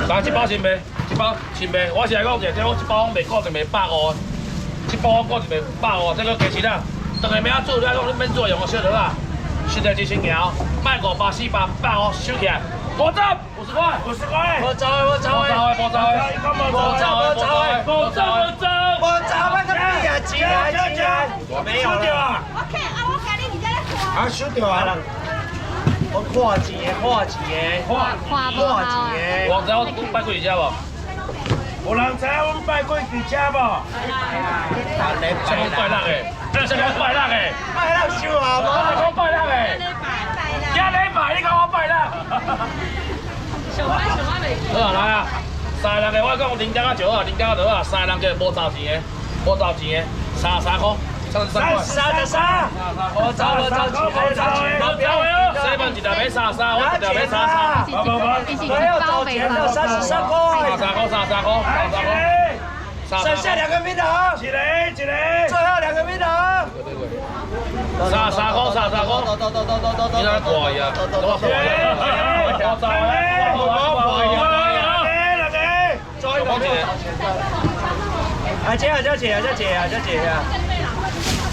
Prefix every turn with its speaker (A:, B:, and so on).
A: 但一包真卖，一包真卖。我是来讲者，这我一包卖固定卖150，一包固定卖150，这个价钱啊，当下明仔做，你讲你免做用个小刀啊，现在一千条，卖500、400、150，收起来，50块，50块，
B: 我走的，我走的，
A: 无走
B: 那个屁啊，钱啊，没有了。
C: 我看你在那
B: 啊，收掉啊！我看钱的，
C: 花不好诶。
A: 我知我拜过你家无？
B: 有人知我们拜过几家无？
A: 什么拜六的？这是讲拜六的？
B: 拜六收啊！
A: 我是讲拜六的。今礼拜你讲我拜六？好啊，来啊！三个人的我讲零点九啊，零点多啊，三个人个无找钱的，无找钱的，33块，33块。
B: 我走钱，
A: 这份一条买33，我一条买33。
B: 我要找钱的33块。剩下2个名额，最后2个名额。
A: 33块。你哪挂呀？我挂呀！
B: 再一個，阿姐啊！